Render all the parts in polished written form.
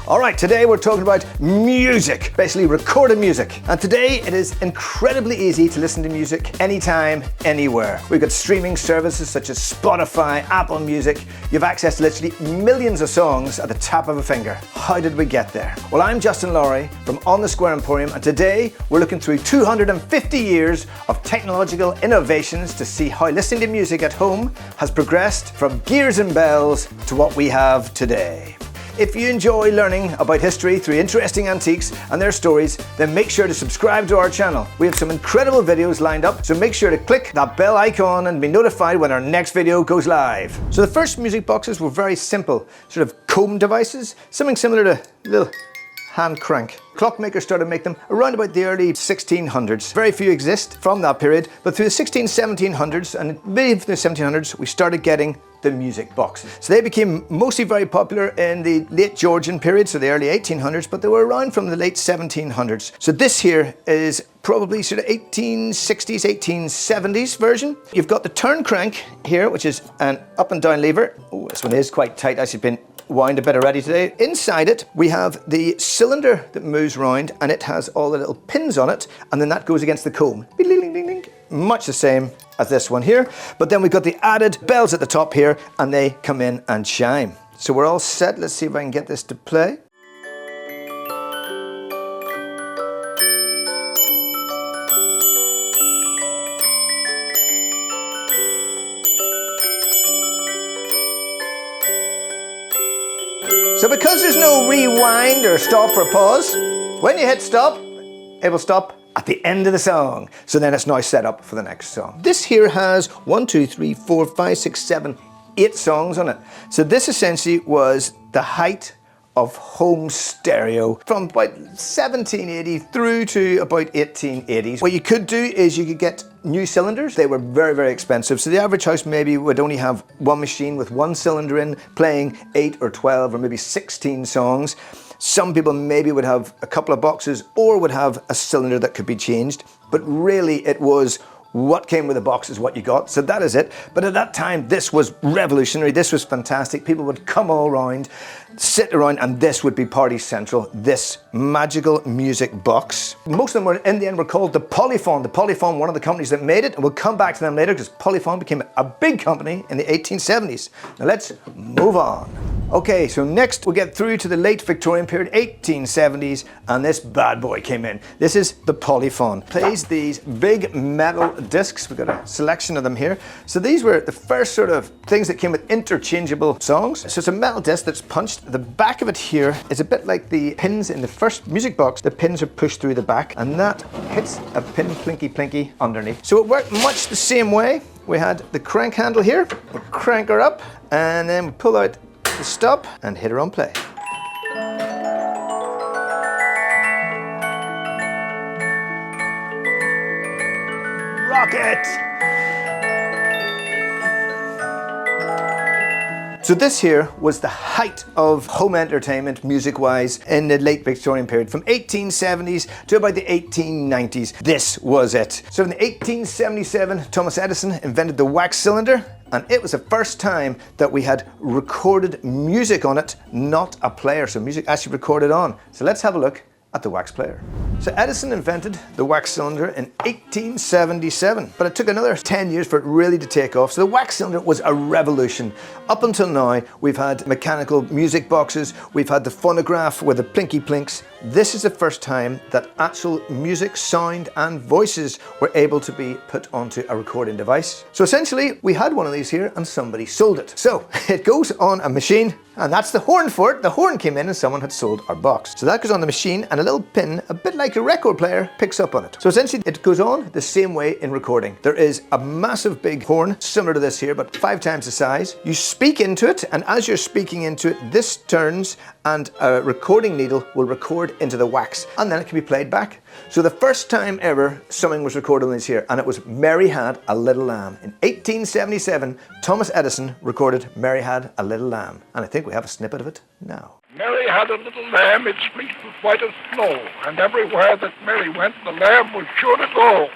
Alright, today we're talking about music, basically recorded music. And today it is incredibly easy to listen to music anytime, anywhere. We've got streaming services such as Spotify, Apple Music. You have access to literally millions of songs at the tap of a finger. How did we get there? Well, I'm Justin Lowry from On the Square Emporium, and today we're looking through 250 years of technological innovations to see how listening to music at home has progressed from gears and bells to what we have today. If you enjoy learning about history through interesting antiques and their stories, then make sure to subscribe to our channel. We have some incredible videos lined up, so make sure to click that bell icon and be notified when our next video goes live. So the first music boxes were very simple, sort of comb devices, something similar to a little hand crank. Clockmakers started to make them around about the early 1600s. Very few exist from that period, but through the 1700s and maybe the 1700s, we started getting the music boxes. So they became mostly very popular in the late Georgian period, so the early 1800s, but they were around from the late 1700s. So this here is probably sort of 1860s, 1870s version. You've got the turn crank here, which is an up and down lever. Oh, this one is quite tight. Actually been wound a bit already today. Inside it, we have the cylinder that moves round, and it has all the little pins on it, and then that goes against the comb. Much the same as this one here, but then we've got the added bells at the top here, and they come in and chime. So we're all set. Let's see if I can get this to play. So because there's no rewind or stop or pause, when you hit stop, it will stop at the end of the song. So then it's now set up for the next song. This here has 1, 2, 3, 4, 5, 6, 7, 8 songs on it. So this essentially was the height of home stereo from about 1780 through to about 1880s. What you could do is you could get new cylinders. They were very, very expensive. So the average house maybe would only have one machine with one cylinder in, playing 8 or 12 or maybe 16 songs. Some people maybe would have a couple of boxes or would have a cylinder that could be changed. But really it was what came with the box is what you got, so that is it. But at that time, this was revolutionary, this was fantastic. People would come all around, sit around, and this would be party central, this magical music box. Most of them were, in the end, were called the Polyphone. The Polyphone, one of the companies that made it, and we'll come back to them later because Polyphone became a big company in the 1870s. Now let's move on. Okay, so next we'll get through to the late Victorian period, 1870s, and this bad boy came in. This is the Polyphone. Plays these big metal discs. We've got a selection of them here. So these were the first sort of things that came with interchangeable songs. So it's a metal disc that's punched. The back of it here is a bit like the pins in the first music box. The pins are pushed through the back, and that hits a pin plinky plinky underneath. So it worked much the same way. We had the crank handle here. We'll crank her up, and then we pull out the stop and hit her on play. Rocket! So this here was the height of home entertainment music-wise in the late Victorian period, from 1870s to about the 1890s. This was it. So in 1877, Thomas Edison invented the wax cylinder, and it was the first time that we had recorded music on it, not a player, so music actually recorded on. So let's have a look at the wax player. So Edison invented the wax cylinder in 1877, but it took another 10 years for it really to take off. So the wax cylinder was a revolution. Up until now, we've had mechanical music boxes, we've had the phonograph with the plinky plinks. This is the first time that actual music, sound and voices were able to be put onto a recording device. So essentially, we had one of these here and somebody sold it. So it goes on a machine, and that's the horn for it. The horn came in and someone had sold our box. So that goes on the machine, and a little pin, a bit like a record player, picks up on it. So essentially it goes on the same way in recording. There is a massive big horn, similar to this here, but 5 times the size. You speak into it, and as you're speaking into it, this turns and a recording needle will record into the wax, and then it can be played back. So the first time ever something was recorded on this here, and it was Mary Had a Little Lamb. In 1877, Thomas Edison recorded Mary Had a Little Lamb, and I think we have a snippet of it now. Mary had a little lamb, its fleece was white as snow, and everywhere that Mary went, the lamb was sure to go.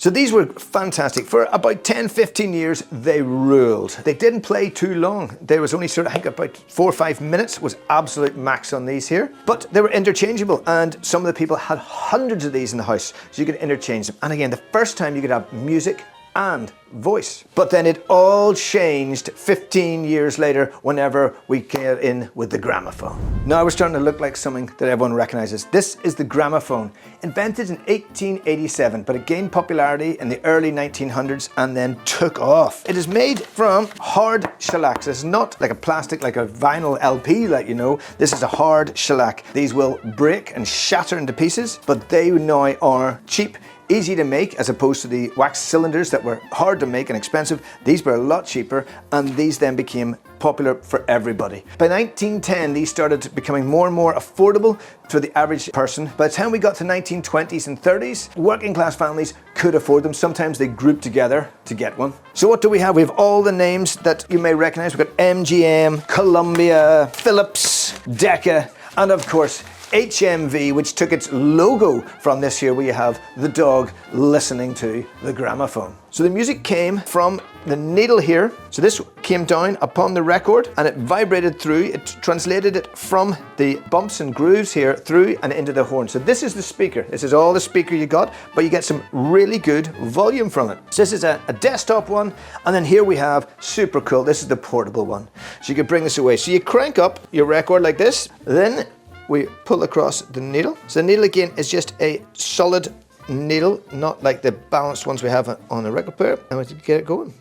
So these were fantastic. For about 10, 15 years, they ruled. They didn't play too long. There was only sort of, I think about 4 or 5 minutes was absolute max on these here. But they were interchangeable, and some of the people had hundreds of these in the house, so you could interchange them. And again, the first time you could have music and voice. But then it all changed 15 years later whenever we came in with the gramophone. Now we're starting to look like something that everyone recognizes. This is the gramophone, invented in 1887, but it gained popularity in the early 1900s and then took off. It is made from hard shellac. It's not like a plastic, like a vinyl LP, like you know. This is a hard shellac. These will break and shatter into pieces, but they now are cheap, easy to make, as opposed to the wax cylinders that were hard to make and expensive. These were a lot cheaper, and these then became popular for everybody. By 1910, these started becoming more and more affordable for the average person. By the time we got to 1920s and 30s, working class families could afford them. Sometimes they grouped together to get one. So what do we have? We have all the names that you may recognize. We've got MGM, Columbia, Philips, Decca, and of course, HMV, which took its logo from this here, where you have the dog listening to the gramophone. So the music came from the needle here. So this came down upon the record and it vibrated through. It translated it from the bumps and grooves here through and into the horn. So this is the speaker. This is all the speaker you got, but you get some really good volume from it. So this is a desktop one. And then here we have, super cool, this is the portable one. So you can bring this away. So you crank up your record like this, then we pull across the needle. So the needle again is just a solid needle, not like the balanced ones we have on the record player. And we can get it going.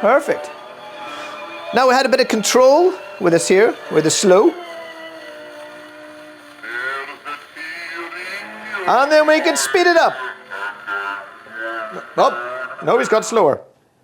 Perfect. Now we had a bit of control with this here, with the slow. And then we can speed it up. Oh, no, he's got slower.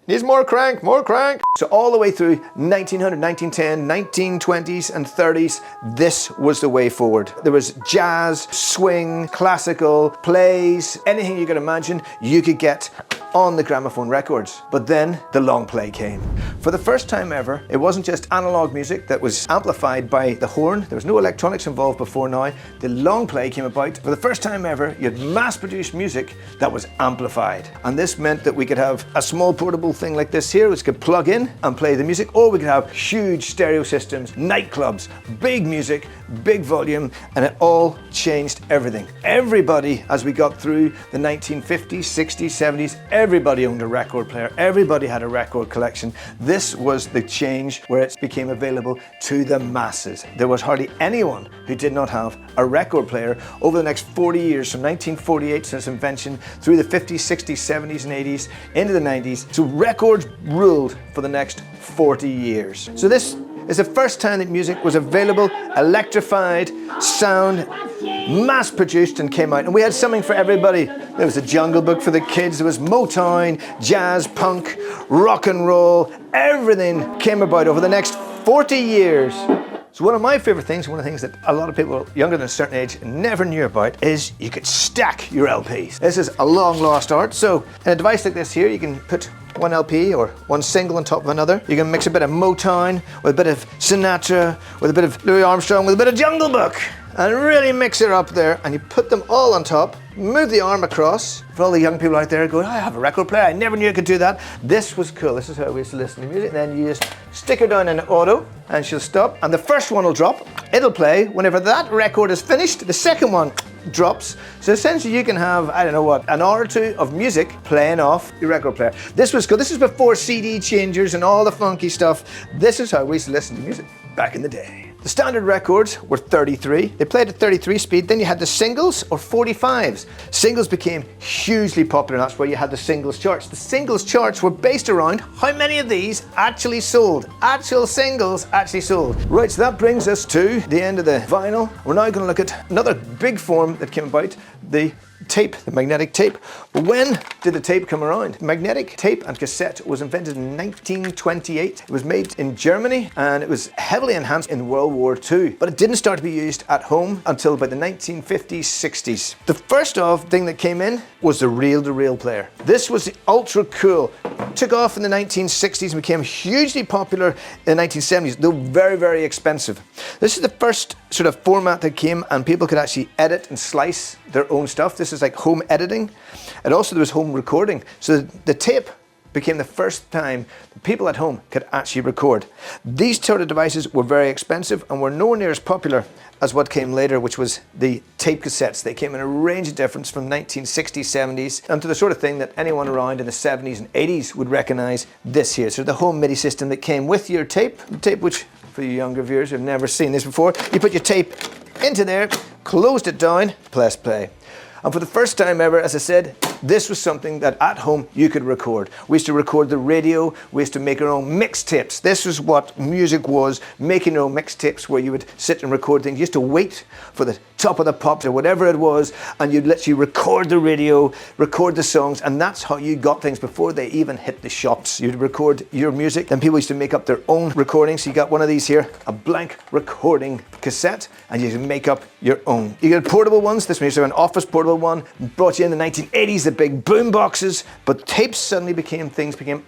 Needs more crank, more crank. So all the way through 1900, 1910, 1920s and 30s, this was the way forward. There was jazz, swing, classical, plays, anything you could imagine, you could get on the gramophone records. But then the long play came. For the first time ever, it wasn't just analog music that was amplified by the horn. There was no electronics involved before now. The long play came about. For the first time ever, you had mass-produced music that was amplified. And this meant that we could have a small portable thing like this here, which could plug in and play the music, or we could have huge stereo systems, nightclubs, big music, big volume, and it all changed everything. Everybody, as we got through the 1950s, 60s, 70s, everybody owned a record player. Everybody had a record collection. This was the change where it became available to the masses. There was hardly anyone who did not have a record player over the next 40 years, from 1948 since invention through the 50s, 60s, 70s and 80s into the 90s. So records ruled for the next 40 years. So this is the first time that music was available, electrified, sound, mass-produced and came out. And we had something for everybody. There was a Jungle Book for the kids, there was Motown, jazz, punk, rock and roll, everything came about over the next 40 years. So one of my favorite things, one of the things that a lot of people younger than a certain age never knew about, is you could stack your LPs. This is a long lost art. So in a device like this here, you can put one LP or one single on top of another. You can mix a bit of Motown with a bit of Sinatra, with a bit of Louis Armstrong, with a bit of Jungle Book, and really mix it up there, and you put them all on top, move the arm across. For all the young people out there going, I have a record player, I never knew I could do that. This was cool. This is how we used to listen to music. Then you just stick her down in auto and she'll stop, and the first one will drop. It'll play. Whenever that record is finished, the second one drops. So essentially you can have, I don't know what, an hour or two of music playing off your record player. This was cool. This is before CD changers and all the funky stuff. This is how we used to listen to music back in the day. The standard records were 33. They played at 33 speed. Then you had the singles or 45s. Singles became hugely popular, and that's where you had the singles charts. The singles charts were based around how many of these actually sold. Actual singles actually sold. Right, so that brings us to the end of the vinyl. We're now going to look at another big form that came about, the tape, the magnetic tape. But when did the tape come around? Magnetic tape and cassette was invented in 1928. It was made in Germany and it was heavily enhanced in World War II. But it didn't start to be used at home until about the 1950s, 60s. The first thing that came in was the reel-to-reel player. This was ultra cool. Took off in the 1960s and became hugely popular in the 1970s, though very, very expensive. This is the first sort of format that came and people could actually edit and slice their own stuff. This is like home editing. And also there was home recording. So the tape became the first time people at home could actually record. These sort of devices were very expensive and were nowhere near as popular as what came later, which was the tape cassettes. They came in a range of difference from 1960s, 70s, and to the sort of thing that anyone around in the 70s and 80s would recognize this here. So the home MIDI system that came with your tape, which for you younger viewers who have never seen this before, you put your tape into there, closed it down, press play. And for the first time ever, as I said, this was something that at home you could record. We used to record the radio, we used to make our own mixtapes. This is what music was, making your own mixtapes where you would sit and record things. You used to wait for the top of the pops or whatever it was, and you'd literally record the radio, record the songs, and that's how you got things before they even hit the shops. You'd record your music, and people used to make up their own recordings. So you got one of these here, a blank recording cassette, and you can make up your own. You get portable ones. This was an office portable one, brought you in the 1980s, the big boom boxes, but tapes suddenly became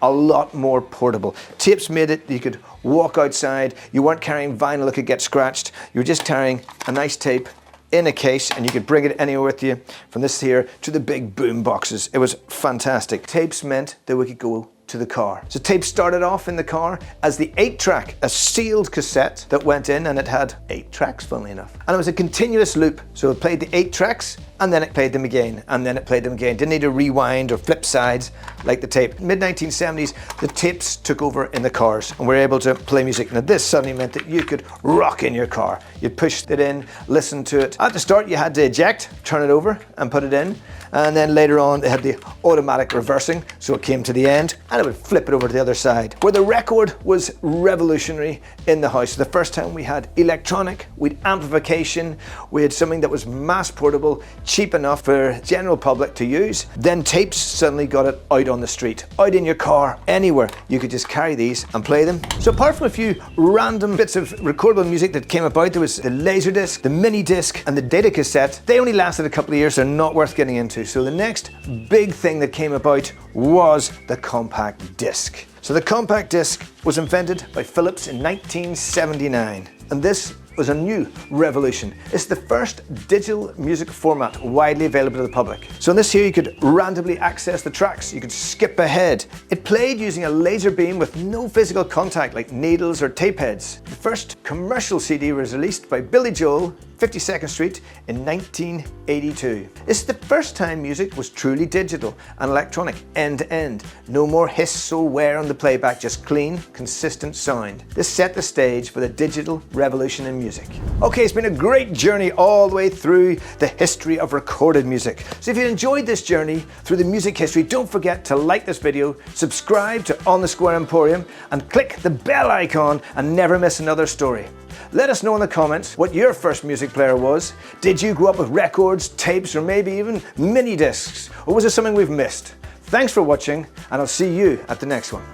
a lot more portable. Tapes made it you could walk outside, you weren't carrying vinyl that could get scratched, you were just carrying a nice tape in a case and you could bring it anywhere with you, from this here to the big boom boxes. It was fantastic. Tapes meant that we could go to the car. So tape started off in the car as the 8-track, a sealed cassette that went in, and it had 8 tracks, funnily enough. And it was a continuous loop. So it played the 8 tracks and then it played them again and then it played them again. Didn't need to rewind or flip sides like the tape. Mid-1970s, the tapes took over in the cars and we were able to play music. Now this suddenly meant that you could rock in your car. You pushed it in, listen to it. At the start you had to eject, turn it over and put it in. And then later on they had the automatic reversing, so it came to the end and it would flip it over to the other side. Where the record was revolutionary in the house. The first time we had electronic, we had amplification, we had something that was mass portable, cheap enough for general public to use. Then tapes suddenly got it out on the street, out in your car, anywhere. You could just carry these and play them. So apart from a few random bits of recordable music that came about, there was the Laserdisc, the mini disc and the data cassette. They only lasted a couple of years, they're not worth getting into. So the next big thing that came about was the compact disc. So the compact disc was invented by Philips in 1979, and this was a new revolution. It's the first digital music format widely available to the public. So in this here you could randomly access the tracks, you could skip ahead. It played using a laser beam with no physical contact like needles or tape heads. The first commercial CD was released by Billy Joel, 52nd Street in 1982. It's the first time music was truly digital and electronic, end to end. No more hiss or wear on the playback, just clean, consistent sound. This set the stage for the digital revolution in music. Okay, it's been a great journey all the way through the history of recorded music. So if you enjoyed this journey through the music history, don't forget to like this video, subscribe to On the Square Emporium, and click the bell icon and never miss another story. Let us know in the comments what your first music player was. Did you grow up with records, tapes, or maybe even mini discs? Or was it something we've missed? Thanks for watching, and I'll see you at the next one.